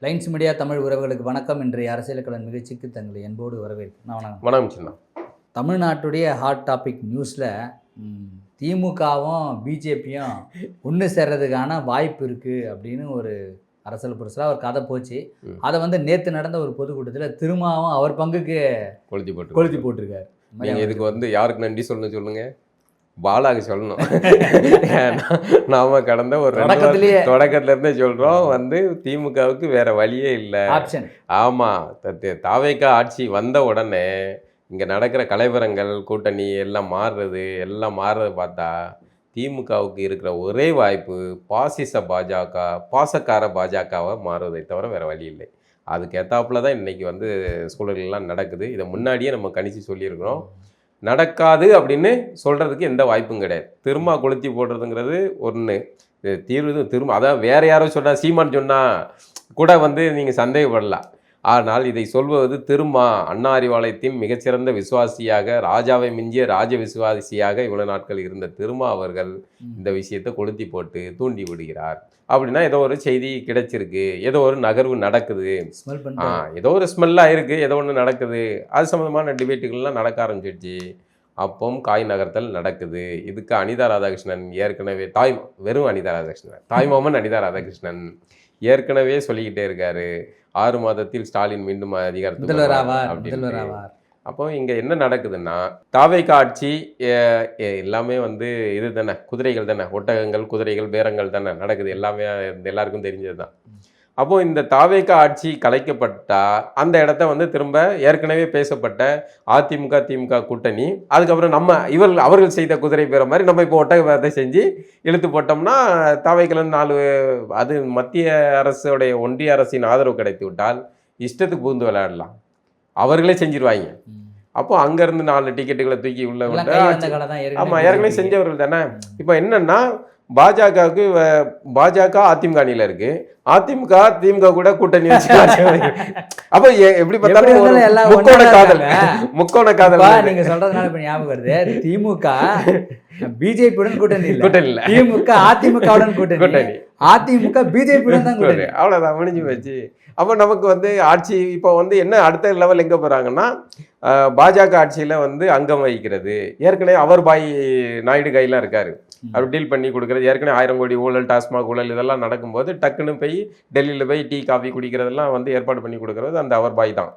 Lines media Tamil உறவுகளுக்கு வணக்கம். இன்றைய அரசியல் கலன் நிகழ்ச்சிக்கு தங்களை என்போடு வரவேற்கிறேன். வணக்கம். வணக்கம் சின்ன. தமிழ்நாட்டுடைய ஹாட் டாபிக் நியூஸில் திமுகவும் பிஜேபியும் ஒன்று சேர்றதுக்கான வாய்ப்பு இருக்குது அப்படின்னு ஒரு அரசியல் புரட்சியாக ஒரு கதை போச்சு. அதை நேற்று நடந்த ஒரு பொதுக்கூட்டத்தில் திரும்பவும் அவர் பங்குக்கு கொளுத்தி போட்டிருக்காரு. நீங்கள் இதுக்கு யாருக்கு நன்றி சொல்லணும் சொல்லுங்கள்? பாலாக்கு சொல்லணும். நாம கடந்த ஒரு தொடக்கத்துல இருந்தே சொல்றோம் திமுகவுக்கு வேற வழியே இல்லை. ஆமா, தாவேகா ஆட்சி வந்த உடனே இங்க நடக்கிற கலைவரங்கள் கூட்டணி எல்லாம் மாறுறது பார்த்தா திமுகவுக்கு இருக்கிற ஒரே வாய்ப்பு பாசிச பாஜக, பாசக்கார பாஜகவை மாறுவதை தவிர வேற வழி இல்லை. அதுக்கு ஏத்தாப்புல தான் இன்னைக்கு சூழல்கள்லாம் நடக்குது. இதை முன்னாடியே நம்ம கணிச்சு சொல்லியிருக்கிறோம். நடக்காது அப்படின்னு சொல்கிறதுக்கு எந்த வாய்ப்பும் கிடையாது. திரும்ப கொளுத்தி போடுறதுங்கிறது ஒன்று தீர்வு. திரும்ப அதான் வேறு யாரோ சொன்னால், சீமான் சொன்னால் கூட நீங்கள் சந்தேகப்படலாம். ஆனால் இதை சொல்வது திரும்ப அண்ணா அறிவாலயத்தின் மிகச்சிறந்த விசுவாசியாக, ராஜாவை மிஞ்சிய ராஜ விசுவாசியாக இவ்வளோ நாட்கள் இருந்த திரும்ப அவர்கள் இந்த விஷயத்தை கொளுத்தி போட்டு தூண்டி விடுகிறார். அப்படின்னா ஏதோ ஒரு செய்தி கிடைச்சிருக்கு, ஏதோ ஒரு நகர்வு நடக்குது, ஏதோ ஒரு ஸ்மெல்லாக இருக்குது, ஏதோ ஒன்று நடக்குது, அது சம்மந்தமான டிபேட்டுகள்லாம் நடக்க ஆரம்பிச்சிடுச்சு. அப்போ காய் நகர்த்தல் நடக்குது. இதுக்கு அனிதா ராதாகிருஷ்ணன் ஏற்கனவே வெறும் அனிதா ராதாகிருஷ்ணன், தாய்மாமன் அனிதா ராதாகிருஷ்ணன் ஏற்கனவே சொல்லிக்கிட்டே இருக்காரு, 6 மாதத்தில் ஸ்டாலின் மீண்டும் அதிகாரத்துக்கு. அப்போ இங்கே என்ன நடக்குதுன்னா, தாவேகா ஆட்சி எல்லாமே இது தானே, குதிரைகள் தானே, ஒட்டகங்கள் குதிரைகள் பேரங்கள் தானே நடக்குது, எல்லாமே எல்லாருக்கும் தெரிஞ்சது தான். அப்போது இந்த தாவேகா ஆட்சி கலைக்கப்பட்டா அந்த இடத்த திரும்ப ஏற்கனவே பேசப்பட்ட அதிமுக திமுக கூட்டணி, அதுக்கப்புறம் அவர்கள் செய்த குதிரை பேர மாதிரி நம்ம இப்போ ஒட்டக பேரத்தை செஞ்சு இழுத்து போட்டோம்னா தாவேக்கால 4 அது மத்திய அரசுடைய ஒன்றிய அரசின் ஆதரவு கிடைத்து விட்டால் இஷ்டத்துக்கு புகுந்து விளையாடலாம், அவர்களே செஞ்சிருவாங்க. அப்போ அங்கேருந்து 4 டிக்கெட்டுகளை தூக்கி உள்ள விட்டு, ஆமாம் ஏற்கனவே செஞ்சவர்கள் தானே. இப்போ என்னன்னா, பாஜக அதிமுக அணியில் இருக்கு, அதிமுக திமுக கூட கூட்டணி வச்சு அப்போ எப்படி பார்த்தாலும் முக்கோண காதல் நீங்க சொல்றதுனால இப்ப ஞாபகம் வருது. திமுக பிஜேபியுடன் கூட்டணி இல்லை, திமுக அதிமுகவுடன் கூட்டணி, அதிமுக பிஜேபியுடன் தான் கூட்டணி. அவ்வளவுதான், முடிஞ்சு போச்சு. அப்போ நமக்கு ஆட்சி இப்போ என்ன அடுத்த லெவல் எங்கே போகிறாங்கன்னா, பாஜக ஆட்சியில் அங்கம் வகிக்கிறது. ஏற்கனவே அவர் நாயுடு கையெல்லாம் இருக்காரு, அவர் டீல் பண்ணி கொடுக்குறது. ஏற்கனவே 1000 கோடி ஊழல், டாஸ்மாக் ஊழல் இதெல்லாம் நடக்கும்போது டக்குன்னு போய் டெல்லியில் போய் டீ காஃபி குடிக்கிறதெல்லாம் ஏற்பாடு பண்ணி கொடுக்குறது அந்த அவர் பாய் தான்.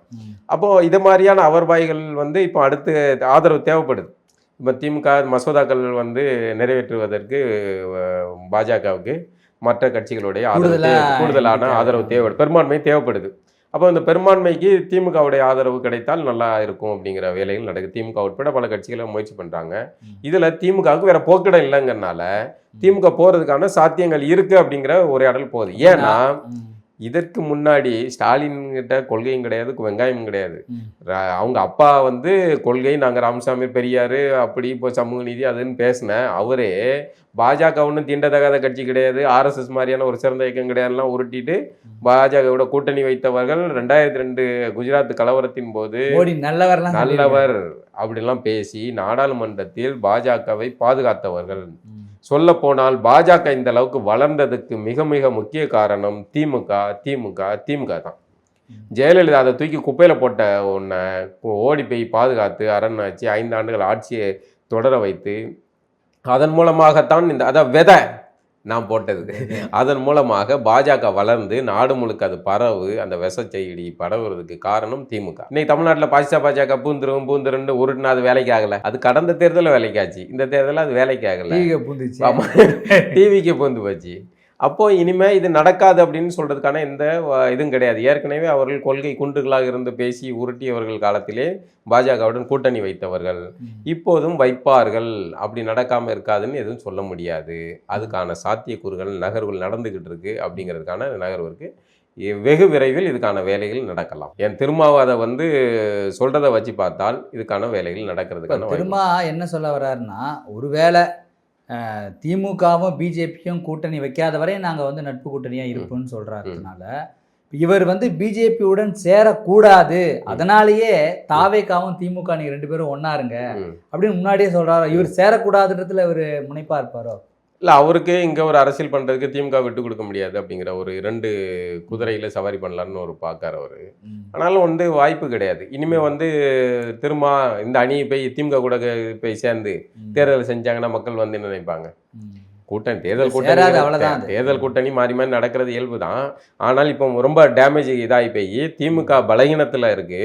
அப்போது இது மாதிரியான அவர் பாய்கள் இப்போ அடுத்து ஆதரவு தேவைப்படுது. இப்போ திமுக மசோதாக்கள் நிறைவேற்றுவதற்கு பாஜகவுக்கு மற்ற கட்சிகளுடைய கூடுதலான ஆதரவு தேவைப்படுது, பெரும்பான்மை தேவைப்படுது. அப்போ இந்த பெரும்பான்மைக்கு திமுகவுடைய ஆதரவு கிடைத்தால் நல்லா இருக்கும் அப்படிங்கிற வேலைகள் நடக்குது. திமுக உட்பட பல கட்சிகளை முயற்சி பண்ணுறாங்க. இதில் திமுகவுக்கு வேற போக்கிடம் இல்லைங்கிறனால திமுக போகிறதுக்கான சாத்தியங்கள் இருக்குது அப்படிங்கிற உரையாடல் போகுது. ஏன்னா இதற்கு முன்னாடி ஸ்டாலின் கிட்ட கொள்கையும் கிடையாது, வெங்காயமும் கிடையாது. அவங்க அப்பா கொள்கை நாங்கள் ராமசாமி பெரியார் அப்படி இப்போ சமூக நீதி அதுன்னு பேசினேன். அவரே பாஜக ஒன்றும் தீண்டத்தகாத கட்சி கிடையாது, RSS மாதிரியான ஒரு சிறந்த இயக்கம் கிடையாதுலாம் உருட்டிட்டு பாஜகவோட கூட்டணி வைத்தவர்கள் 2002 குஜராத் கலவரத்தின் போது நல்லவர் அப்படிலாம் பேசி நாடாளுமன்றத்தில் பாஜகவை பாதுகாத்தவர்கள். சொல்ல போனால் பாஜக இந்த அளவுக்கு வளர்ந்ததுக்கு மிக மிக முக்கிய காரணம் திமுக தான். ஜெயலலிதா அதை தூக்கி குப்பையில் போட்ட ஒன்றை ஓடி போய் பாதுகாத்து அரண்யாட்சி 5 ஆண்டுகள் ஆட்சியை தொடர வைத்து, அதன் மூலமாகத்தான் அதான் விதை நான் போட்டது, அதன் மூலமாக பாஜக வளர்ந்து நாடு முழுக்க அது அந்த விஷச்செய்தி பரவுறதுக்கு காரணம் திமுக. இன்னைக்கு தமிழ்நாட்டில் பாஜக பூந்துருன்னு உருட்டுனா அது வேலைக்கு ஆகலை. அது கடந்த தேர்தலில் வேலைக்காச்சு, இந்த தேர்தலில் அது வேலைக்கு ஆகலை, டிவிக்கு பூந்து போச்சு. அப்போ இனிமே இது நடக்காது அப்படின்னு சொல்றதுக்கான எந்த இதுவும் கிடையாது. ஏற்கனவே அவர்கள் கொள்கை குண்டுகளாக இருந்து பேசி உருட்டியவர்கள் காலத்திலே பாஜகவுடன் கூட்டணி வைத்தவர்கள் இப்போதும் வைப்பார்கள். அப்படி நடக்காம இருக்காதுன்னு எதுவும் சொல்ல முடியாது. அதுக்கான சாத்தியக்கூறுகள் நகர்வுகள் நடந்துகிட்டு இருக்கு. அப்படிங்கிறதுக்கான நகர்வு இருக்கு. வெகு விரைவில் இதுக்கான வேலைகள் நடக்கலாம். என் திருமாவை சொல்றதை வச்சு பார்த்தால் இதுக்கான வேலைகள் நடக்கிறதுக்கான. திருமா என்ன சொல்ல வர்றாருன்னா, ஒருவேளை திமுகவும் பிஜேபியும் கூட்டணி வைக்காத வரை நாங்கள் நட்பு கூட்டணியாக இருப்போம்னு சொல்கிறாருனால, இவர் பிஜேபியுடன் சேரக்கூடாது, அதனாலேயே தாவேகாவும் திமுக நீங்கள் 2 பேரும் ஒன்னாருங்க அப்படின்னு முன்னாடியே சொல்கிறாரோ. இவர் சேரக்கூடாதுன்றதுல இவர் முனைப்பாக இருப்பாரோ? இல்லை அவருக்கே இங்கே ஒரு அரசியல் பண்ணுறதுக்கு திமுக விட்டு கொடுக்க முடியாது அப்படிங்கிற ஒரு 2 குதிரையில் சவாரி பண்ணலான்னு ஒரு பார்க்கார் அவர். ஆனாலும் வந்து வாய்ப்பு கிடையாது. இனிமேல் வந்து திரும்ப இந்த அணியை போய் திமுக கூட போய் சேர்ந்து தேர்தல் செஞ்சாங்கன்னா மக்கள் வந்து என்ன நினைப்பாங்க? கூட்டணி தேர்தல் கூட்டணி மாறி மாறி நடக்கிறது இயல்பு தான். ஆனால் இப்போ ரொம்ப டேமேஜ் இதாகி போய் திமுக பலகீனத்தில் இருக்கு,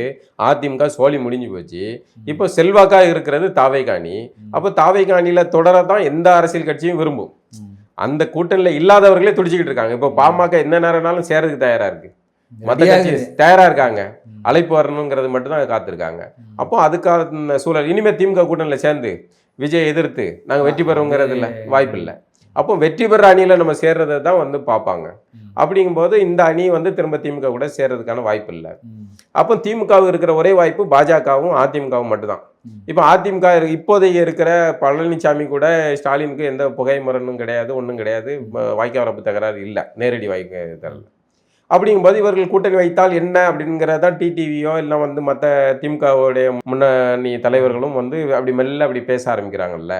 அதிமுக சோழி முடிஞ்சு போச்சு. இப்போ செல்வாக்கா இருக்கிறது தாவேகா அணி. அப்போ தாவேகா அணியில தொடரதான் எந்த அரசியல் கட்சியும் விரும்பும். அந்த கூட்டணியில் இல்லாதவர்களே துடிச்சுக்கிட்டு இருக்காங்க. இப்போ பாமக என்ன நேரம்னாலும் சேரதுக்கு தயாரா இருக்கு, மற்ற கட்சி தயாரா இருக்காங்க, அழைப்பு வரணுங்கிறது மட்டும்தான் காத்திருக்காங்க. அப்போ அதுக்கான சூழல் இனிமே திமுக கூட்டணியில் சேர்ந்து விஜய் எதிர்த்து நாங்கள் வெற்றி பெறுங்கிறதுல வாய்ப்பு இல்லை. அப்போ வெற்றி பெற அணியில நம்ம சேர்றதை தான் வந்து பார்ப்பாங்க. அப்படிங்கும்போது இந்த அணி வந்து திரும்ப திமுக கூட சேர்றதுக்கான வாய்ப்பு இல்லை. அப்போ திமுகவுக்கு இருக்கிற ஒரே வாய்ப்பு பாஜகவும் அதிமுகவும் மட்டும்தான். இப்போ அதிமுக இப்போதைய இருக்கிற பழனிசாமி கூட ஸ்டாலினுக்கு எந்த புகை மரணும் கிடையாது, ஒன்றும் கிடையாது, வாய்க்கா வரப்பு தகராறு இல்லை, நேரடி வாய்க்க தரல. அப்படிங்கும்போது இவர்கள் கூட்டணி வைத்தால் என்ன அப்படிங்கிறதான் டிடிவியோ இல்லை வந்து மற்ற திமுகவுடைய முன்னணி தலைவர்களும் வந்து அப்படி மெல்ல அப்படி பேச ஆரம்பிக்கிறாங்கல்ல.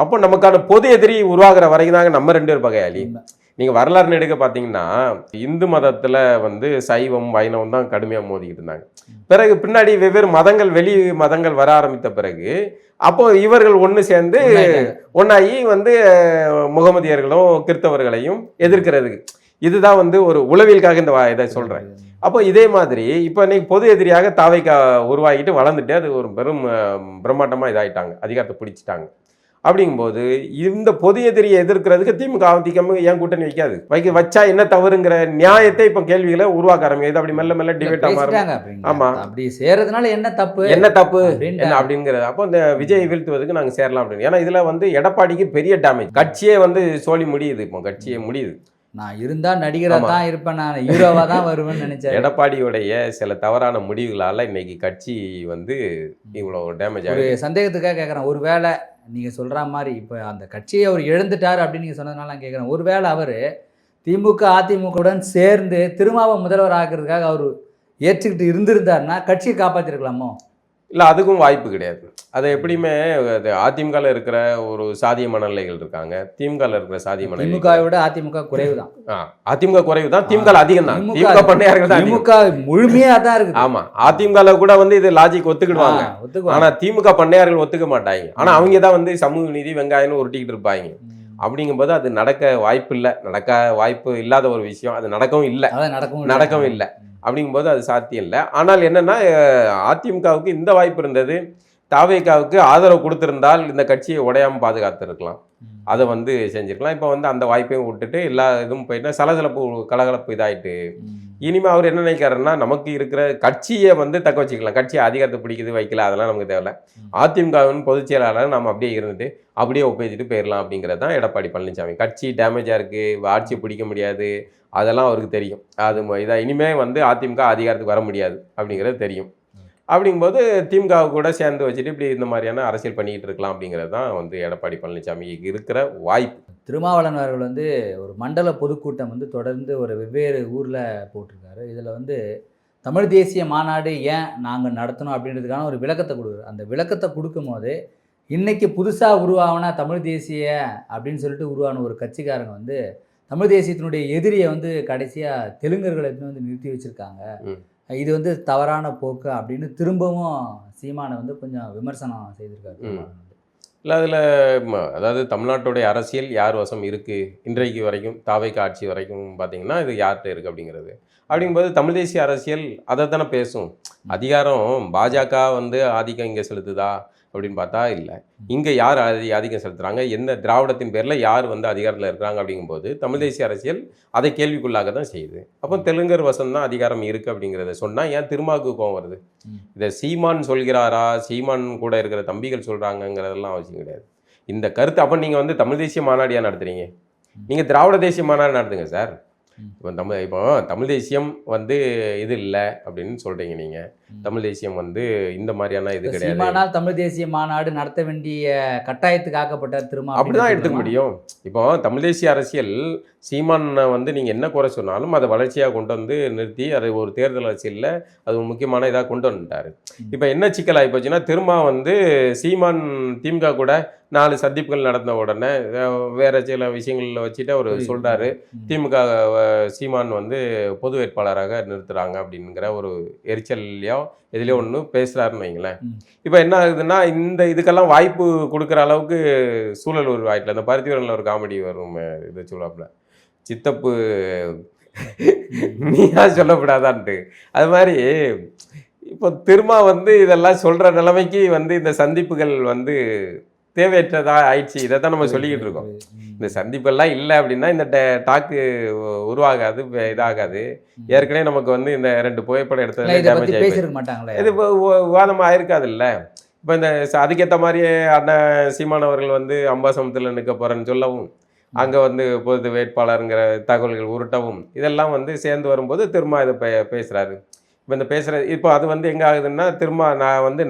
அப்போ நமக்கான பொது எதிரி உருவாகிற வரைக்கும் தாங்க நம்ம 2 பேர் பகையாளி. நீங்கள் வரலாறு எடுக்க பார்த்தீங்கன்னா இந்து மதத்தில் வந்து சைவம் வைணவம் தான் கடுமையாக மோதிக்கிட்டு இருந்தாங்க. பிறகு பின்னாடி வெவ்வேறு மதங்கள் வெளி மதங்கள் வர ஆரம்பித்த பிறகு அப்போ இவர்கள் ஒன்று சேர்ந்து ஒன்றாகி வந்து முகமதியர்களும் கிறிஸ்தவர்களையும் எதிர்க்கிறதுக்கு இதுதான் வந்து ஒரு உளவியலுக்காக இந்த இதை சொல்கிறேன். அப்போ இதே மாதிரி இப்போ இன்னைக்கு பொது எதிரியாக தாவேகா உருவாகிட்டு வளர்ந்துட்டு அது ஒரு பெரும் பிரம்மாண்டமாக இதாகிட்டாங்க, அதிகாரத்தை பிடிச்சிட்டாங்க. அப்படிங்கும்போது இந்த பொது எதிரியை எதிர்க்கிறதுக்கு திமுக அதிமுக ஏன் கூட்டணி வச்சா என்ன தவறுங்கிற நியாயத்தை இப்போ கேள்விகளை உருவாக்க ஆரம்பிக்குது. அப்படி மெல்ல மெல்ல டிபேட் ஆமாம் அப்படி சேர்றதுனால என்ன தப்பு என்ன அப்படிங்கிறது. அப்போ இந்த விஜய் வீழ்த்துவதுக்கு நாங்கள் சேரலாம் அப்படின்னு. ஏன்னா இதில் வந்து எடப்பாடிக்கு பெரிய டேமேஜ், கட்சியே வந்து சோழி முடியுது, இப்போ கட்சியே முடியுது. நான் இருந்தா நடிகரா தான் இருப்பேன், நான் ஹீரோவா தான் வருவேன்னு நினைச்சேன். எடப்பாடியுடைய சில தவறான முடிவுகளால இன்னைக்கு கட்சி வந்து இவ்வளவு டேமேஜ் ஆகுது. ஒரு சந்தேகத்துக்காக கேட்குறேன், ஒருவேளை நீங்கள் சொல்கிற மாதிரி இப்போ அந்த கட்சியை அவர் எழுந்துட்டார் அப்படின்னு நீங்கள் சொன்னதுனால நான் கேட்குறேன், ஒருவேளை அவர் திமுக அதிமுகவுடன் சேர்ந்து திருமாவை முதல்வர் ஆக்குறதுக்காக அவர் ஏற்றுக்கிட்டு இருந்திருந்தாருன்னா கட்சியை காப்பாற்றிருக்கலாமோ? இல்லை, அதுக்கும் வாய்ப்பு கிடையாது. அதை எப்படியுமே அதிமுகவில் இருக்கிற ஒரு சாதிய மனநிலைகள் இருக்காங்க, திமுகவில் இருக்கிற சாதிய மனநிலை திமுக விட அதிமுக குறைவு தான். அதிமுக குறைவு தான், திமுக அதிகம் தான். திமுக பண்ணையார்கள் தான், திமுக முழுமையாக தான் இருக்கு. ஆமா, அதிமுக கூட வந்து இது லாஜிக் ஒத்துக்கிடுவாங்க, ஆனா திமுக பண்ணையார்கள் ஒத்துக்க மாட்டாங்க. ஆனா அவங்க தான் வந்து சமூக நீதி வெங்காயம்னு உருட்டிக்கிட்டு இருப்பாங்க. அப்படிங்கும்போது அது நடக்க வாய்ப்பு இல்லை, நடக்க வாய்ப்பு இல்லாத ஒரு விஷயம், அது நடக்கவும் இல்லை. அப்படிங்கும்போது அது சாத்தியம் இல்லை. ஆனால் என்னன்னா அதிமுகவுக்கு இந்த வாய்ப்பு இருந்தது, தாவேகாவுக்கு ஆதரவு கொடுத்திருந்தால் இந்த கட்சியை உடையாமல் பாதுகாத்துருக்கலாம், அதை வந்து செஞ்சுருக்கலாம். இப்போ வந்து அந்த வாய்ப்பையும் விட்டுட்டு எல்லா இதுவும் போயிட்டு சலசலப்பு கலகலப்பு இதாகிட்டு இனிமேல் அவர் என்ன நினைக்கிறாருன்னா நமக்கு இருக்கிற கட்சியை வந்து தக்க வச்சுக்கலாம், கட்சியை அதிகாரத்தை பிடிக்குது வைக்கல அதெல்லாம் நமக்கு தேவையில்லை, அதிமுகவின் பொதுச் செயலாளர் நம்ம அப்படியே இருந்துட்டு அப்படியே ஒப்பேச்சிட்டு போயிடலாம் அப்படிங்கிறது தான் எடப்பாடி பழனிசாமி. கட்சி டேமேஜாக இருக்குது, ஆட்சியை பிடிக்க முடியாது, அதெல்லாம் அவருக்கு தெரியும். அது இதாக இனிமேல் வந்து அதிமுக அதிகாரத்துக்கு வர முடியாது அப்படிங்கிறது தெரியும். அப்படிங்கும்போது திமுக கூட சேர்ந்து வச்சுட்டு இப்படி இந்த மாதிரியான அரசியல் பண்ணிக்கிட்டு இருக்கலாம் அப்படிங்கிறது தான் வந்து எடப்பாடி பழனிசாமிக்கு இருக்கிற வாய்ப்பு. திருமாவளவன் அவர்கள் வந்து ஒரு மண்டல பொதுக்கூட்டம் வந்து தொடர்ந்து ஒரு வெவ்வேறு ஊரில் போட்டிருக்காரு. இதில் வந்து தமிழ் தேசிய மாநாடு ஏன் நாங்கள் நடத்தணும் அப்படின்றதுக்கான ஒரு விளக்கத்தை கொடுக்குறாரு. அந்த விளக்கத்தை கொடுக்கும் போது இன்றைக்கி புதுசாக உருவாகின தமிழ் தேசிய அப்படின்னு சொல்லிட்டு உருவான ஒரு கட்சிக்காரங்க வந்து தமிழ் தேசியத்தினுடைய எதிரியை வந்து கடைசியாக தெலுங்கர்களை வந்து நிறுத்தி வச்சுருக்காங்க, இது வந்து தவறான போக்கு அப்படின்னு திரும்பவும் சீமானை வந்து கொஞ்சம் விமர்சனம் செய்திருக்காரு. இல்லை, அதில் அதாவது தமிழ்நாட்டுடைய அரசியல் யார் வசம் இருக்குது இன்றைக்கு வரைக்கும், தாவேகா ஆட்சி வரைக்கும் பார்த்தீங்கன்னா இது யார்கிட்ட இருக்குது அப்படிங்கிறது. அப்படிங்கும்போது தமிழ் தேசிய அரசியல் அதை தானே பேசும். அதிகாரம் பாஜக வந்து ஆதிக்கம் இங்கே செலுத்துதா அப்படின்னு பார்த்தா இல்லை, இங்கே யார் ஆதிக்கம் செலுத்துகிறாங்க, எந்த திராவிடத்தின் பேரில் யார் வந்து அதிகாரத்தில் இருக்கிறாங்க அப்படிங்கும்போது தமிழ் தேசிய அரசியல் அதை கேள்விக்குள்ளாக தான் செய்யுது. அப்போ தெலுங்கர் வசம் தான் அதிகாரம் இருக்குது அப்படிங்கிறத சொன்னால் ஏன் திருமாவுக்கு கோவம் வருது? இதை சீமான் சொல்கிறாரா, சீமான் கூட இருக்கிற தம்பிகள் சொல்கிறாங்கங்கிறதெல்லாம் அவசியம் கிடையாது. இந்த கருத்து அப்போ நீங்கள் வந்து தமிழ் தேசிய மாநாடியாக நடத்துகிறீங்க, நீங்கள் திராவிட தேசிய மாநாடு நடத்துங்க சார். இப்போ தமிழ் தேசியம் வந்து இது இல்லை அப்படின்னு சொல்கிறீங்க நீங்கள், தமிழ் தேசியம் வந்து இந்த மாதிரியான இது கிடையாது. தமிழ் தேசிய மாநாடு நடத்த வேண்டிய கட்டாயத்துக்கு ஆக்கப்பட்ட திரும்ப அப்படிதான் எடுத்துக்க முடியும். இப்போ தமிழ் தேசிய அரசியல் சீமானை வந்து நீங்கள் என்ன குறை சொன்னாலும் அதை வளர்ச்சியாக கொண்டு வந்து நிறுத்தி அதை ஒரு தேர்தல் அரசியலில் அது ஒரு முக்கியமான இதாக கொண்டு வந்துட்டார். இப்போ என்ன சிக்கல் ஆகி போச்சுன்னா திரும்ப வந்து சீமான் திமுக கூட 4 சந்திப்புகள் நடந்த உடனே வேற சில விஷயங்களில் வச்சுட்டு அவர் சொல்றாரு, திமுக சீமான் வந்து பொது வேட்பாளராக நிறுத்துறாங்க அப்படிங்கிற ஒரு எரிச்சல்லையோ இதுலயோ ஒன்று பேசுறாருன்னு வைங்களேன். இப்போ என்ன ஆகுதுன்னா, இந்த இதுக்கெல்லாம் வாய்ப்பு கொடுக்குற அளவுக்கு சூழல் உருவாயிட்டல. அந்த பருத்திவரனில் ஒரு காமெடி வரும், இது சொல்லாப்புல, சித்தப்பு நீயா சொல்லப்படாதான்ட்டு. அது மாதிரி இப்போ திரும்ப வந்து இதெல்லாம் சொல்ற நிலைமைக்கு வந்து இந்த சந்திப்புகள் வந்து தேவையற்றதா ஆயிடுச்சு. இதை தான் நம்ம சொல்லிக்கிட்டு இருக்கோம். இந்த சந்திப்பெல்லாம் இல்லை அப்படின்னா இந்த டாக்கு உருவாகாது, இதாகாது. ஏற்கனவே நமக்கு வந்து இந்த 2 புகைப்படம் எடுத்தது இது விவாதம் ஆயிருக்காது இல்லை. இப்போ இந்த அதுக்கேற்ற மாதிரியே அண்ணன் சீமான் அவர்கள் வந்து அம்பாசமத்தில் நிற்க போறேன்னு சொல்லவும், அங்கே வந்து பொது வேட்பாளருங்கிற தகவல்கள் உருட்டவும், இதெல்லாம் வந்து சேர்ந்து வரும்போது திரும்ப இதை பேசுகிறாரு. இப்போ இந்த இப்போ அது வந்து எங்கே ஆகுதுன்னா, திரும்ப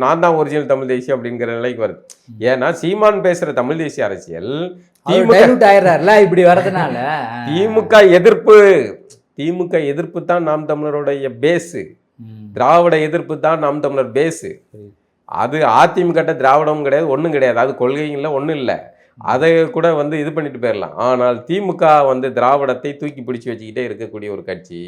நான் தான் ஒரிஜினல் தமிழ் தேசியம் அப்படிங்கிற நிலைக்கு வருது. ஏன்னா சீமான் பேசுகிற தமிழ் தேசிய அரசியல் இப்படி வரதுனால திமுக எதிர்ப்பு தான் நாம் தமிழருடைய பேஸு. திராவிட எதிர்ப்பு தான் நாம் தமிழர் பேஸு. அது அதிமுக திராவிடமும் கிடையாது, ஒன்றும் கிடையாது. அது கொள்கையில் ஒன்றும் இல்லை. அதை கூட வந்து இது பண்ணிட்டு போயிடலாம். ஆனால் திமுக வந்து திராவிடத்தை தூக்கி பிடிச்சி வச்சுக்கிட்டே இருக்கக்கூடிய ஒரு கட்சி.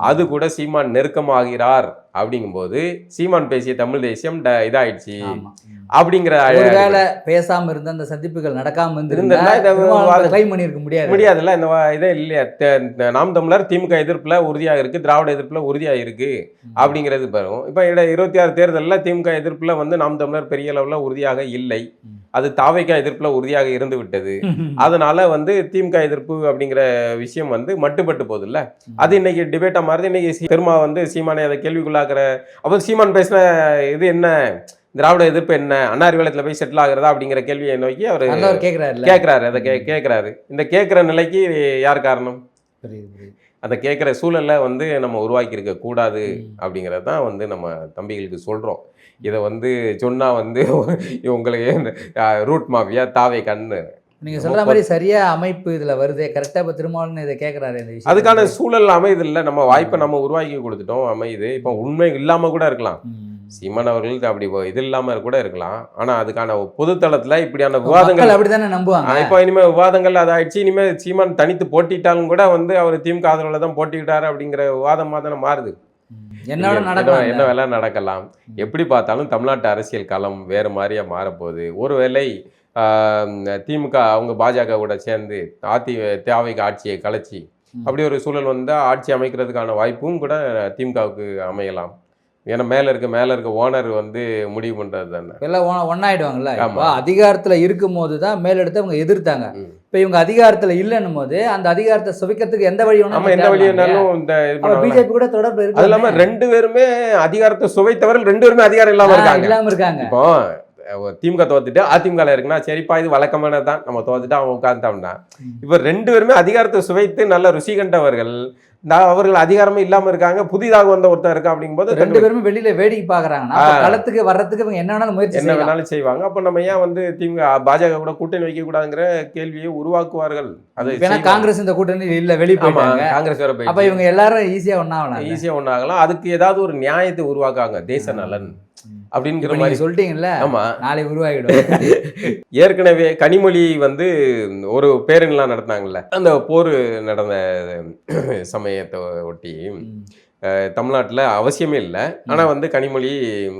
அது கூட சீமான் நெருக்கமாகிறார் அப்படிங்கும்போது சீமான் பேசிய தமிழ் தேசியம் இதாயிடுச்சு அப்படிங்கிற பேசாம இருந்த அந்த சந்திப்புகள் நடக்காம முடியாதுல்ல. இந்த இதே இல்லையா, நாம் தமிழர் திமுக எதிர்ப்புல உறுதியாக இருக்கு, திராவிட எதிர்ப்புல உறுதியாக இருக்கு அப்படிங்கிறது பெறும். இப்ப 26 தேர்தலில் திமுக எதிர்ப்புல வந்து நாம் தமிழர் பெரிய அளவுல உறுதியாக இல்லை. அது தாவைக்கா எதிர்ப்புல உறுதியாக இருந்து விட்டது. அதனால வந்து திமுக எதிர்ப்பு அப்படிங்கிற விஷயம் வந்து மட்டுப்பட்டு போகுது இல்ல. அது இன்னைக்கு டிபேட்டா மாறுது. இன்னைக்கு திரும்ப வந்து சீமானை அதை கேள்விக்குள்ளாக்குற, அப்போ சீமான் பேசின இது என்ன, திராவிட எதிர்ப்பு என்ன, அண்ணாரிவாளத்துல போய் செட்டில் ஆகுறதா அப்படிங்கிற கேள்வியை நோக்கி அவர் கேட்கிறாரு. அதை கேட்கிறாரு. இந்த கேட்கிற நிலைக்கு யார் காரணம்? அதை கேட்குற சூழலை வந்து நம்ம உருவாக்கி இருக்க கூடாது அப்படிங்கிறது தான் வந்து நம்ம தம்பிகளுக்கு சொல்கிறோம். இதை வந்து சொன்னால் வந்து உங்களுக்கு ரூட் மாஃபியா தாவே கண்ணு நீங்கள் சொல்கிற மாதிரி சரியாக அமைப்பு இதில் வருதே கரெக்டாக. இப்போ திருமாவளவன் இதை கேட்குறாரு. இந்த விஷயம் அதுக்கான சூழல் அமையுது இல்லை. நம்ம வாய்ப்பை நம்ம உருவாக்கி கொடுத்துட்டோம், அமையுது. இப்போ உண்மை இல்லாமல் கூட இருக்கலாம். சீமான் அவர்களுக்கு அப்படி இது இல்லாமல் கூட இருக்கலாம். ஆனால் அதுக்கான பொதுத்தளத்தில் இப்படியான விவாதங்கள் அப்படி தானே நம்புவாங்க. இப்போ இனிமேல் விவாதங்கள் அதாயிடுச்சு. இனிமேல் சீமான் தனித்து போட்டிட்டாலும் கூட வந்து அவர் திமுக ஆதரவில் தான் போட்டிக்கிட்டாரு அப்படிங்கிற விவாதமாக தானே மாறுது. என்ன வேலை நடக்கலாம். எப்படி பார்த்தாலும் தமிழ்நாட்டு அரசியல் களம் வேறு மாதிரியா மாறப்போகுது. ஒருவேளை திமுக அவங்க பாஜக கூட சேர்ந்து தேவைக்கு ஆட்சியை கலைச்சி அப்படி ஒரு சூழல் வந்தால் ஆட்சி அமைக்கிறதுக்கான வாய்ப்பும் கூட திமுகவுக்கு அமையலாம். ஏன்னா மேலே இருக்க ஓனர் வந்து முடிவு பண்ணுறது தானே. எல்லாம் ஒன்றாயிடுவாங்கல்ல. அதிகாரத்தில் இருக்கும் போது தான் மேலெடுத்து அவங்க எதிர்த்தாங்க. இப்போ இவங்க அதிகாரத்தில் இல்லைன்னும் போது அந்த அதிகாரத்தை சுவைக்கிறதுக்கு எந்த வழி வேணாலும் இந்த பிஜேபி கூட தொடர்பு இருக்கு. அது இல்லாமல் 2 பேருமே அதிகாரத்தை சுவைத்தவர்கள் 2 பேருமே அதிகாரம் இல்லாமல் இருக்காங்க. இப்போ திமுக தோத்துட்டு அதிமுக இருக்குன்னா சரிப்பா இது வழக்கமானது தான், நம்ம தோத்துட்டு அவங்க உட்கார்ந்தோம்னா. இப்போ 2 பேருமே அதிகாரத்தை சுவைத்து நல்ல ருசி கண்டவர்கள் அவர்கள் அதிகாரமே இல்லாம இருக்காங்க. புதிதாக வந்த ஒருத்தர் இருக்கா அப்படிங்கும்போது 2 பேருமே வெளியில வேடிக்கை பாக்குறாங்கன்னா களத்துக்கு வர்றதுக்கு இவங்க என்ன வேணாலும் செய்வாங்க. அப்ப நம்ம ஏன் வந்து திமுக பாஜக கூட கூட்டணி வைக்க கூடாதுங்கிற கேள்வியை உருவாக்குவார்கள். அது காங்கிரஸ் இந்த கூட்டணி இல்ல வெளியே போயிட்டாங்க. காங்கிரஸ் வேற போய் அப்ப இவங்க எல்லாரும் ஈஸியா ஒன்னாகலாம். அதுக்கு ஏதாவது ஒரு நியாயத்தை உருவாக்குவாங்க. தேச நலன் அப்படிங்கிற மாதிரி சொல்லிட்டீங்கல்ல. ஆமா, நாளை உருவாகிடும். ஏற்கனவே கனிமொழி வந்து ஒரு பேரணிலாம் நடத்தினாங்கல்ல, அந்த போர் நடந்த சமயத்தை ஒட்டி தமிழ்நாட்டில் அவசியமே இல்லை. ஆனால் வந்து கனிமொழி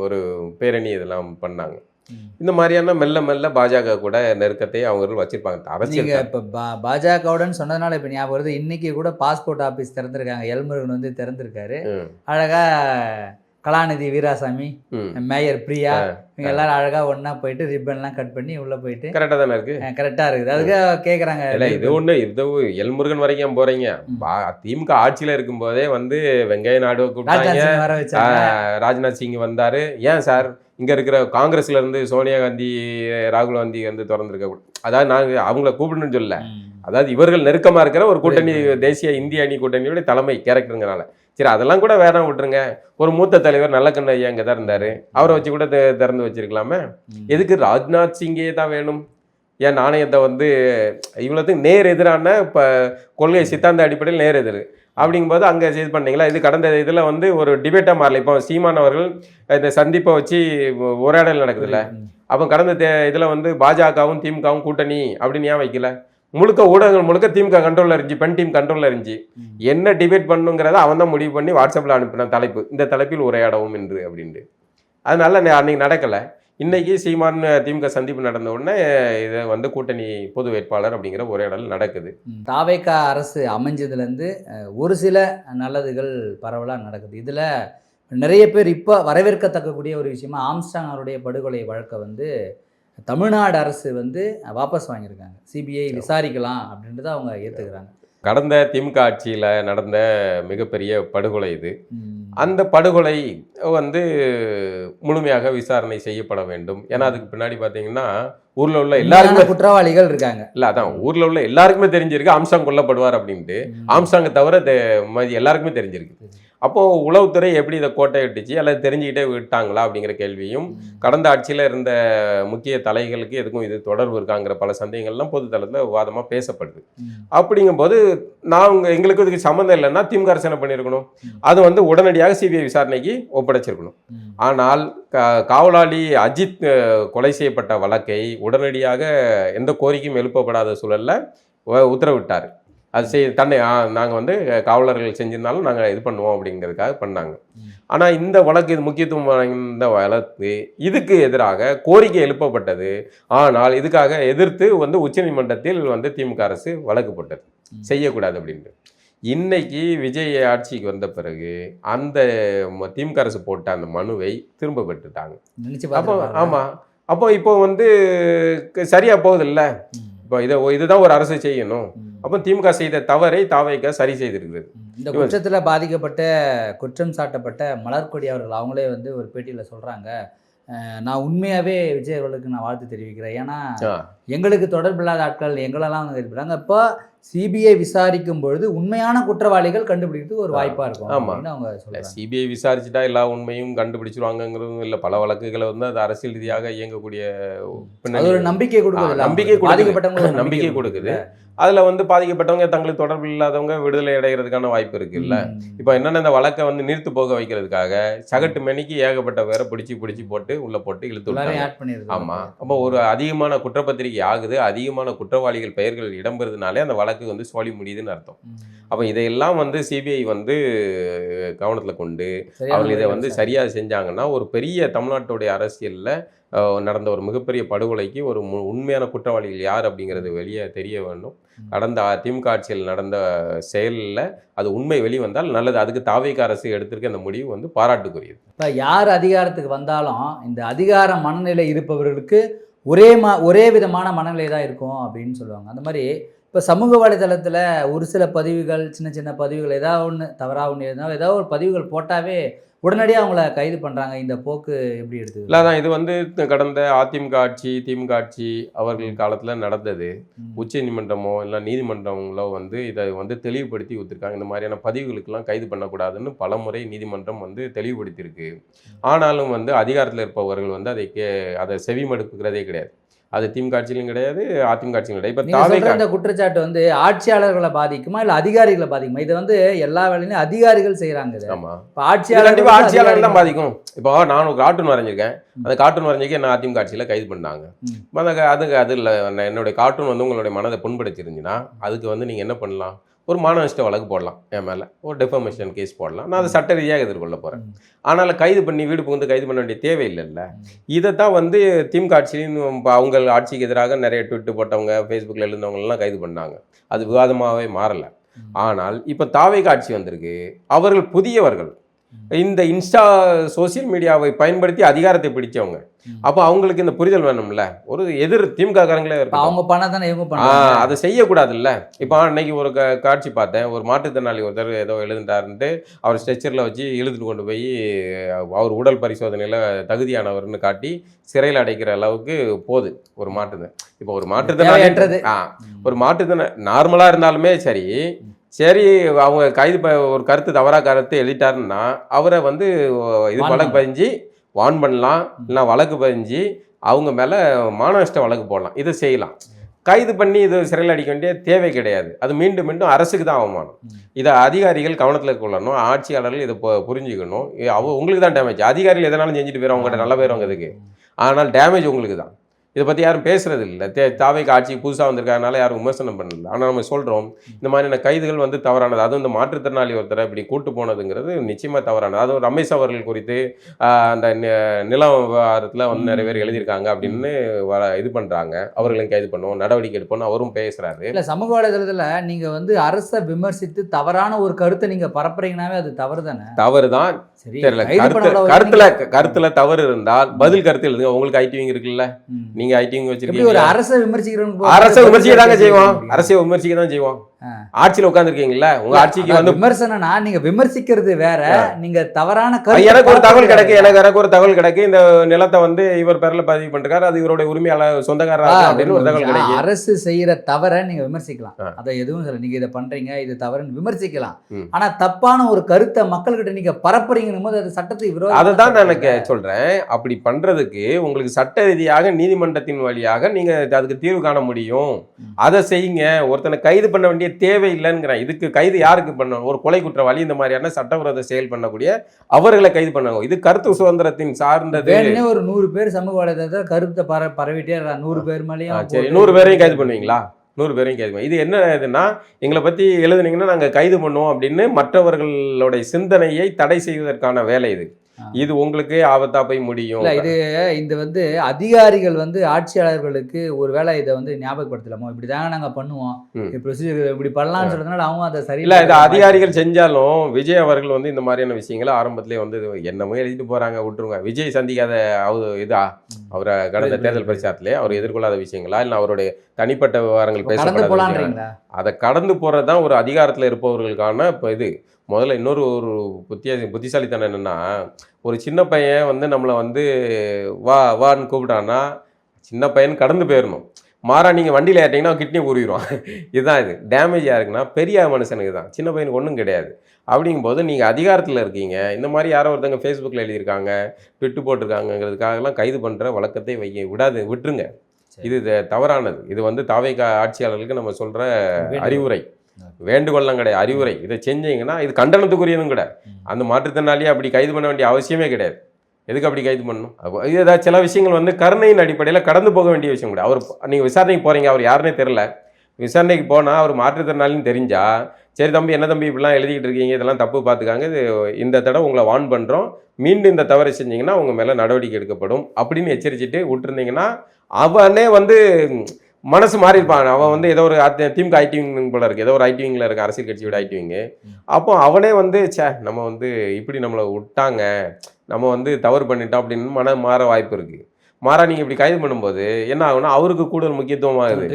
ஒரு பேரணி இதெல்லாம் பண்ணாங்க. இந்த மாதிரியான மெல்ல மெல்ல பாஜக கூட நெருக்கத்தை அவங்க வச்சிருப்பாங்க. அரசியல் இப்போ பாஜகவுடன் சொன்னதுனால இப்போ ஞாபகம் வருது. இன்னைக்கு கூட பாஸ்போர்ட் ஆஃபீஸ் திறந்திருக்காங்க. எல்முருகன் வந்து திறந்திருக்காரு. அழகா கலாநிதி வீராசாமி, மேயர் பிரியா, இவங்க எல்லாரும் அழகா ஒன்னா போயிட்டு ரிப்பன்லாம் கட் பண்ணி உள்ள போயிட்டு கரெக்டா தானே இருக்கு. கரெக்டா இருக்குது. அதுக்காக கேக்குறாங்க. இல்ல இது ஒண்ணு, இது எல்முருகன் வரைக்கும் போறீங்க. திமுக ஆட்சியில இருக்கும் போதே வந்து வெங்கைய நாயுடு கூப்பிட்டாங்க, ராஜ்நாத் சிங் வந்தாரு. ஏன் சார் இங்க இருக்கிற காங்கிரஸ்ல இருந்து சோனியா காந்தி, ராகுல் காந்தி வந்து திறந்திருக்க, அதாவது நாங்க அவங்கள கூப்பிடணும்னு சொல்ல, அதாவது இவர்கள் நெருக்கமா இருக்கிற ஒரு கூட்டணி, தேசிய இந்திய அணி கூட்டணியோட தலைமை கேரக்டருங்கனால சரி அதெல்லாம் கூட வேணாம் விட்டுருங்க. ஒரு மூத்த தலைவர் நல்லக்கண்ண ஐயா இங்கே தான் இருந்தார், அவரை வச்சு கூட திறந்து வச்சிருக்கலாமே. எதுக்கு ராஜ்நாத் சிங்கே தான் வேணும்? ஏன் நாணயத்தை வந்து இவ்வளோத்துக்கு நேர் எதிரான இப்போ கொள்கை சித்தாந்த அடிப்படையில் நேர் எதிர் அப்படிங்கும்போது அங்கே இது பண்ணீங்களா? இது கடந்த இதில் வந்து ஒரு டிபேட்டாக மாறல. இப்போ சீமான் அவர்கள் இந்த சந்திப்பை வச்சு உரையாடல் நடக்குதுல்ல, அப்போ கடந்த இதில் வந்து பாஜகவும் திமுகவும் கூட்டணி அப்படின்னு ஏன் வைக்கல? முழுக்க ஊடகங்கள் முழுக்க திமுக கண்ட்ரோலில் இருந்துச்சு, பெண் டீம் கண்ட்ரோலில் இருந்துச்சு. என்ன டிபேட் பண்ணுங்கிறத அவன் தான் முடிவு பண்ணி வாட்ஸ்அப்பில் அனுப்பின தலைப்பு, இந்த தலைப்பில் உரையாடவும் என்று அப்படின்ட்டு. அதனால அன்னைக்கு நடக்கலை. இன்னைக்கு சீமான் திமுக சந்திப்பு நடந்த உடனே இதை வந்து கூட்டணி பொது வேட்பாளர் அப்படிங்கிற உரையாடல் நடக்குது. தாவேகா அரசு அமைஞ்சதுலேருந்து ஒரு சில நல்லதுகள் பரவலாக நடக்குது. இதில் நிறைய பேர் இப்போ வரவேற்கத்தக்கக்கூடிய ஒரு விஷயமா ஆம்ஸ்டாங் அவருடைய படுகொலை வழக்கை வந்து தமிழ்நாடு அரசு வந்து வாபஸ் வாங்கியிருக்காங்க. சிபிஐ விசாரிக்கலாம் அப்படின்றத அவங்க ஏற்றுக்கிறாங்க. கடந்த திமுக ஆட்சியில் நடந்த மிகப்பெரிய படுகொலை இது. அந்த படுகொலை வந்து முழுமையாக விசாரணை செய்யப்பட வேண்டும். ஏன்னா அதுக்கு பின்னாடி பார்த்தீங்கன்னா ஊரில் உள்ள எல்லாருக்குமே குற்றவாளிகள் இருக்காங்க. இல்லை, அதான் ஊரில் உள்ள எல்லாருக்குமே தெரிஞ்சிருக்கு ஆம்ஸ்டாங் கொல்லப்படுவார் அப்படின்ட்டு. ஆம்ஸ்டாங்கை தவிர எல்லாருக்குமே தெரிஞ்சிருக்கு. அப்போது உளவுத்துறை எப்படி இதை கோட்டை விட்டுச்சு அல்லது தெரிஞ்சுக்கிட்டே விட்டாங்களா அப்படிங்கிற கேள்வியும், கடந்த ஆட்சியில் இருந்த முக்கிய தலைகளுக்கு எதுக்கும் இது தொடர்பு இருக்காங்கிற பல சந்தேகங்கள்லாம் பொது தளத்தில் விவாதமாக பேசப்படுது. அப்படிங்கும்போது எங்களுக்கு இதுக்கு சம்மந்தம் இல்லைன்னா திமுக அரசு என்ன பண்ணியிருக்கணும்? அது வந்து உடனடியாக சிபிஐ விசாரணைக்கு ஒப்படைச்சிருக்கணும். ஆனால் காவலாளி அஜித் கொலை செய்யப்பட்ட வழக்கை உடனடியாக எந்த கோரிக்கையும் எழுப்பப்படாத சூழலில் உத்தரவிட்டார். அது நாங்கள் வந்து காவலர்கள் செஞ்சிருந்தாலும் நாங்கள் இது பண்ணுவோம் அப்படிங்கிறதுக்காக பண்ணாங்க. ஆனால் இந்த வழக்கு இது முக்கியத்துவம் வாய்ந்த வழக்கு, இதுக்கு எதிராக கோரிக்கை எழுப்பப்பட்டது. ஆனால் இதுக்காக எதிர்த்து வந்து உச்சநீதிமன்றத்தில் வந்து திமுக அரசு வழக்கு போட்டது, செய்யக்கூடாது அப்படின்ட்டு. இன்னைக்கு விஜய் ஆட்சிக்கு வந்த பிறகு அந்த திமுக அரசு போட்ட அந்த மனுவை திரும்ப பெற்றுட்டாங்க. அப்போ ஆமாம், அப்போ இப்போ வந்து சரியாக போகுது இல்லை? இப்போ இதுதான் ஒரு அரசு செய்யணும். அப்போ திமுக செய்த தவறை தாவேகா சரி செய்திருக்கிறது. இந்த குற்றத்தில் பாதிக்கப்பட்ட குற்றம் சாட்டப்பட்ட மலர்கொடி அவர்கள் அவங்களே வந்து ஒரு பேட்டியில் சொல்கிறாங்க, நான் உண்மையாகவே விஜய் அவர்களுக்கு நான் வாழ்த்து தெரிவிக்கிறேன். ஏன்னா எங்களுக்கு தொடர்பில்லாத ஆட்கள் எங்களெல்லாம் வந்து இருக்கிறாங்க. இப்போ சிபிஐ விசாரிக்கும் பொழுது உண்மையான குற்றவாளிகள் கண்டுபிடிக்கிறதுக்கு ஒரு வாய்ப்பாக இருக்கும். ஆமாம், அவங்க சொல்லுவாங்க. சிபிஐ விசாரிச்சுட்டா எல்லா உண்மையும் கண்டுபிடிச்சிருவாங்கிறதும் இல்லை. பல வழக்குகளை வந்து அது அரசியல் ரீதியாக இயங்கக்கூடிய ஒரு நம்பிக்கை கொடுக்குது. பாதிக்கப்பட்டவங்க நம்பிக்கை கொடுக்குது. அதில் வந்து பாதிக்கப்பட்டவங்க தங்களுக்கு தொடர்பு இல்லாதவங்க விடுதலை அடைகிறதுக்கான வாய்ப்பு இருக்குல்ல. இப்போ என்னென்ன இந்த வழக்கை வந்து நீர்த்து போக வைக்கிறதுக்காக சகட்டு மணிக்கு ஏகப்பட்ட பேரை பிடிச்சி போட்டு உள்ளே போட்டு இழுத்து விட்டாங்க. ஆமாம், அப்போ ஒரு அதிகமான குற்றப்பத்திரிகை ஆகுது, அதிகமான குற்றவாளிகள் பெயர்கள் இடம்பெறுதுனாலே அந்த வழக்கு வந்து சோழி முடியுதுன்னு அர்த்தம். அப்போ இதையெல்லாம் வந்து சிபிஐ வந்து கவனத்தில் கொண்டு அவங்க இதை வந்து சரியாக செஞ்சாங்கன்னா ஒரு பெரிய தமிழ்நாட்டுடைய அரசியலில் நடந்த ஒரு மிகப்பெரிய படுகொலைக்கு ஒரு உண்மையான குற்றவாளிகள் யார் அப்படிங்கிறது வெளியே தெரிய வேண்டும். கடந்த திமுக ஆட்சியில் நடந்த செயலில் அது உண்மை வெளிவந்தால் நல்லது. அதுக்கு தாவேகா அரசு எடுத்திருக்க அந்த முடிவு வந்து பாராட்டுக்குரியது. இப்போ யார் அதிகாரத்துக்கு வந்தாலும் இந்த அதிகார மனநிலை இருப்பவர்களுக்கு ஒரே விதமான மனநிலை தான் இருக்கும் அப்படின்னு சொல்லுவாங்க. அந்த மாதிரி இப்போ சமூக வலைதளத்தில் ஒரு சில பதிவுகள், சின்ன சின்ன பதிவுகள், ஏதாவது ஒன்று தவறாக ஒன்று இருந்தாலும் ஏதாவது ஒரு பதிவுகள் போட்டாவே உடனடியாக அவங்கள கைது பண்ணுறாங்க. இந்த போக்கு எப்படி எடுத்து? இல்லை, அதான் இது வந்து கடந்த அதிமுக ஆட்சி திமுக ஆட்சி அவர்கள் காலத்தில் நடந்தது. உச்ச நீதிமன்றமோ இல்லை நீதிமன்றங்களோ வந்து இதை வந்து தெளிவுபடுத்தி கொடுத்துருக்காங்க. இந்த மாதிரியான பதிவுகளுக்கெல்லாம் கைது பண்ணக்கூடாதுன்னு பல முறை நீதிமன்றம் வந்து தெளிவுபடுத்தியிருக்கு. ஆனாலும் வந்து அதிகாரத்தில் இருப்பவர்கள் வந்து அதை செவிமடுப்புக்கிறதே கிடையாது. அது திமுக ஆட்சியிலும் கிடையாது, அதிமுக ஆட்சியிலும் கிடையாது. இப்போ தாவேகா இந்த குற்றச்சாட்டு வந்து ஆட்சியாளர்களை பாதிக்குமா இல்லை அதிகாரிகளை பாதிக்குமா? இதை வந்து எல்லா வேலையிலும் அதிகாரிகள் செய்கிறாங்க. ஆமாம், இப்போ ஆட்சியாளர்கள் தான் பாதிக்கும். இப்போ நான் ஒரு கார்ட்டூன் வரைஞ்சிருக்கேன், அந்த கார்ட்டூன் வரைஞ்சிக்க என்ன அதிமுக ஆட்சியில் கைது பண்ணாங்க. அது இல்லை, என்னுடைய கார்ட்டூன் வந்து உங்களுடைய மனதை புண்படுத்திருந்துச்சுன்னா அதுக்கு வந்து நீங்கள் என்ன பண்ணலாம்? ஒரு மானநஷ்ட வழக்கு போடலாம், என் மேலே ஒரு டெஃபமேஷன் கேஸ் போடலாம். நான் அதை சட்ட ரீதியாக எதிர்கொள்ள போகிறேன். ஆனால் கைது பண்ணி வீடு புகுந்து கைது பண்ண வேண்டிய தேவையில்லைல்ல. இதை தான் வந்து திமுக ஆட்சியிலும் அவங்க ஆட்சிக்கு எதிராக நிறைய ட்விட்டு போட்டவங்க, ஃபேஸ்புக்கில் எழுந்தவங்களெலாம் கைது பண்ணாங்க. அது விவாதமாகவே மாறலை. ஆனால் இப்போ தாவேகா ஆட்சி வந்திருக்கு. அவர்கள் புதியவர்கள், இந்த இன்ஸ்டா சோசியல் மீடியாவை பயன்படுத்தி அதிகாரத்தை பிடிச்சவங்க. அப்போ அவங்களுக்கு இந்த புரிதல் வேணும்ல. ஒரு திமுக காரங்களே இருக்கு, அவங்க பண்ண தானே இவங்க பண்ண, அதை செய்யக்கூடாதுல்ல. இப்போ அன்னைக்கு ஒரு காட்சி பார்த்தேன். ஒரு மாற்றுத்திறனாளி ஒருத்தர் ஏதோ எழுதுட்டாருன்ட்டு அவர் ஸ்ட்ரெச்சரில் வச்சு இழுத்துட்டு கொண்டு போய் அவர் உடல் பரிசோதனையில் தகுதியானவர்னு காட்டி சிறையில் அடைக்கிற அளவுக்கு போகுது ஒரு மாற்றுத்திறன். இப்போ ஒரு மாற்றுத்திறனாளி நார்மலாக இருந்தாலுமே சரி அவங்க கைது ஒரு கருத்து எழுதிட்டாருன்னா அவரை வந்து இது வழக்கு பதிஞ்சு வான் பண்ணலாம், இல்லைனா வழக்கு பதிஞ்சு அவங்க மேலே மானநஷ்ட வழக்கு போடலாம். இதை செய்யலாம். கைது பண்ணி இது சிறையில் அடிக்க வேண்டிய தேவை கிடையாது. அது மீண்டும் மீண்டும் அரசுக்கு தான் அவமானம். இதை அதிகாரிகள் கவனத்தில் கொள்ளணும், ஆட்சியாளர்கள் இதை புரிஞ்சுக்கணும். உங்களுக்கு தான் டேமேஜ். அதிகாரிகள் எதனாலும் செஞ்சுட்டு போயிடும், அவங்ககிட்ட நல்ல போயிடுவாங்க இதுக்கு. ஆனால் டேமேஜ் உங்களுக்கு தான். இதை பற்றி யாரும் பேசுறது இல்லை. தாவேக்கு ஆட்சிக்கு புதுசாக வந்திருக்கனால யாரும் விமர்சனம் பண்ணல. ஆனால் நம்ம சொல்கிறோம், இந்த மாதிரியான கைதுகள் வந்து தவறானது. அதுவும் இந்த மாற்றுத்திறனாளி ஒருத்தரை இப்படி கூட்டு போனதுங்கிறது நிச்சயமாக தவறானது. அதுவும் ரமேஷ் அவர்கள் குறித்து அந்த நில விவகாரத்தில் வந்து நிறைய பேர் எழுதியிருக்காங்க அப்படின்னு இது பண்ணுறாங்க. அவர்களையும் கைது பண்ணுவோம், நடவடிக்கை எடுப்போம்னு அவரும் பேசுகிறாரு. இல்லை, சமூக வலைதளத்தில் நீங்கள் வந்து அரசை விமர்சித்து தவறான ஒரு கருத்தை நீங்கள் பரப்புறீங்கன்னாவே அது தவறு தானே? தவறு தான். தெரியல, கருத்துல தவறு இருந்தால் பதில் கருத்து எழுதுங்க. உங்களுக்கு ஐடிவிங் இருக்குல்ல, நீங்க ஐடிவிங் வச்சிருக்கீங்க. ஒரு அரசை விமர்சிக்கிறவங்க அரசை விமர்சிக்க தாங்க செய்வோம், அரசை விமர்சிக்க தான் செய்வோம். ஆட்சியில் உட்காந்துருக்கீங்களா, உங்க ஆட்சிக்கு வந்து விமர்சனம்னா நீங்க விமர்சிக்கிறது வேற, நீங்க தவறான எனக்கு ஒரு தகவல் கிடைக்கு, எனக்கு ஒரு தகவல் கிடைக்கு, இந்த நிலத்தை வந்து இவர் பேர்ல பதிவு பண்ணிருக்காரு, அது இவருடைய உரிமையாளர் சொந்தக்காரர் அப்படின்னு ஒரு தகவல் கிடைக்கும். அரசு செய்யற தவறை நீங்க விமர்சிக்கலாம், அதை எதுவும் சொல்ல, நீங்க இதை பண்றீங்க இது தவறுன்னு விமர்சிக்கலாம். ஆனா தப்பான ஒரு கருத்தை மக்கள்கிட்ட நீங்க பரப்புறீங்கன்னு போது அது சட்டத்துக்கு விரோதம். அதை தான் நான் எனக்கு சொல்றேன். அப்படி பண்றதுக்கு உங்களுக்கு சட்ட ரீதியாக நீதிமன்றத்தின் வழியாக நீங்க அதுக்கு தீர்வு காண முடியும். அதை செய்யுங்க. ஒருத்தனை கைது பண்ண வேண்டிய தேவை இல்லைங்கிறேன். இதுக்கு கைது யாருக்கு பண்ணணும்? ஒரு கொலை குற்றவாளி, இந்த மாதிரியான சட்டவிரோத செயல் பண்ணக்கூடிய அவர்களை கைது பண்ணணும். இது கருத்து சுதந்திரத்தின் சார்ந்தது. ஒரு 100 பேர் சமூக வலைதளத்தை கருத்தை பரவிட்டே 100 பேர் மேலேயும் சரி, 100 பேரையும் கைது பண்ணுவீங்களா? 100 பேரையும் கைது பண்ணுவோம். இது என்ன இதுன்னா, எங்களை பற்றி எழுதுனீங்கன்னா நாங்கள் கைது பண்ணுவோம் அப்படின்னு மற்றவர்களுடைய சிந்தனையை தடை செய்வதற்கான வேலை இது. இது உங்களுக்கு ஆபத்தா போய் முடியும். இல்லை, இது இந்த வந்து அதிகாரிகள் வந்து ஆட்சியாளர்களுக்கு ஒரு வேளை இதை வந்து ஞாபகப்படுத்தலாமோ, இப்படி தாங்க நாங்கள் பண்ணுவோம், ப்ரொசீஜர் இப்படி பண்ணலாம்னு சொல்றதுனால அவங்க அதை சரியில்லை. இதை அதிகாரிகள் செஞ்சாலும் விஜய் அவர்கள் வந்து இந்த மாதிரியான விஷயங்களை ஆரம்பத்திலே வந்து என்னமோ எழுதிட்டு போறாங்க, விட்டுருங்க. விஜய் சந்திக்காத இதா அவரை கடந்த தேர்தல் பிரச்சாரத்திலே அவர் எதிர்கொள்ளாத விஷயங்களா, இல்லை அவருடைய தனிப்பட்ட விவகாரங்கள் பேசப்படாத, அதை கடந்து போறதுதான் ஒரு அதிகாரத்தில் இருப்பவர்களுக்கான இப்போ இது. முதல்ல இன்னொரு புத்திசாலித்தனம் என்னென்னா, ஒரு சின்ன பையன் வந்து நம்மளை வந்து வான்னு கூப்பிட்டான்னா சின்ன பையன் கடந்து போயிடணும். மாறா நீங்கள் வண்டியில் ஏற்றிங்கன்னா கிட்னி உருவிடுவான். இதுதான் இது டேமேஜ் யாருக்குன்னா பெரிய மனுஷனுக்கு தான், சின்ன பையனுக்கு ஒன்றும் கிடையாது. அப்படிங்கும்போது நீங்கள் அதிகாரத்தில் இருக்கீங்க, இந்த மாதிரி யாரோ ஒருத்தங்க ஃபேஸ்புக்கில் எழுதியிருக்காங்க, ட்விட்டு போட்டிருக்காங்கிறதுக்காகலாம் கைது பண்ணுற வழக்கத்தை விட்டுருங்க. இது தவறானது. இது வந்து தாவேகா ஆட்சியாளர்களுக்கு நம்ம சொல்கிற அறிவுரை, வேண்டுகோள்லாம் கிடையாது, அறிவுரை. இதை செஞ்சீங்கன்னா இது கண்டனத்துக்குரியதும் கிடையாது. அந்த மாற்றுத்திறனாளியை அப்படி கைது பண்ண வேண்டிய அவசியமே கிடையாது. எதுக்கு அப்படி கைது பண்ணணும்? இது ஏதாவது சில விஷயங்கள் வந்து கருணையின் அடிப்படையில் கடந்து போக வேண்டிய விஷயம் கிடையாது. அவர் நீங்கள் விசாரணைக்கு போகிறீங்க, அவர் யாருன்னே தெரில, விசாரணைக்கு போனால் அவர் மாற்றுத்திறனாளின்னு தெரிஞ்சால், சரி தம்பி, என்ன தம்பி இப்படிலாம் எழுதிக்கிட்டு இருக்கீங்க, இதெல்லாம் தப்பு பார்த்துக்காங்க, இது இந்த தடவை உங்களை வார்ன் பண்ணுறோம், மீண்டும் இந்த தவறை செஞ்சீங்கன்னா உங்கள் மேலே நடவடிக்கை எடுக்கப்படும் அப்படின்னு எச்சரிச்சுட்டு விட்டுருந்தீங்கன்னா அவனே வந்து மனசு மாறி இருப்பான். அவன் வந்து ஏதோ ஒரு திமுக ஐடிவிங் போல இருக்குது, ஏதோ ஒரு ஐடிவிங்கில் இருக்க அரசியல் கட்சியோட ஐடிவிங்கு. அப்போ அவனே வந்து நம்ம வந்து இப்படி நம்மளை விட்டாங்க, நம்ம வந்து தவறு பண்ணிட்டோம் அப்படின்னு மனம் மாற வாய்ப்பு இருக்குது. மாறா நீங்கள் இப்படி கைது பண்ணும்போது என்ன ஆகும்னா அவருக்கு கூடுதல் முக்கியத்துவமாகுது,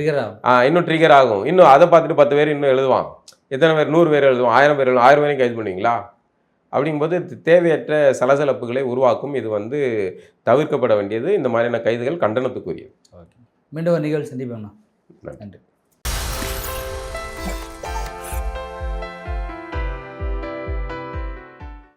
இன்னும் ட்ரிகர் ஆகும். இன்னும் அதை பார்த்துட்டு 10 பேர் இன்னும் எழுதுவான். எத்தனை பேர்? 100 பேர் எழுதுவான், 1000 பேர் எழுதுவான். 1000 பேரையும் கைது பண்ணுவீங்களா? அப்படிங்கும்போது தேவையற்ற சலசலப்புகளை உருவாக்கும். இது வந்து தவிர்க்கப்பட வேண்டியது. இந்த மாதிரியான கைதுகள் கண்டனத்துக்குரியது. மீண்டும் ஒரு நிகழ்ச்சி சந்திப்போம்ண்ணா. நன்றி.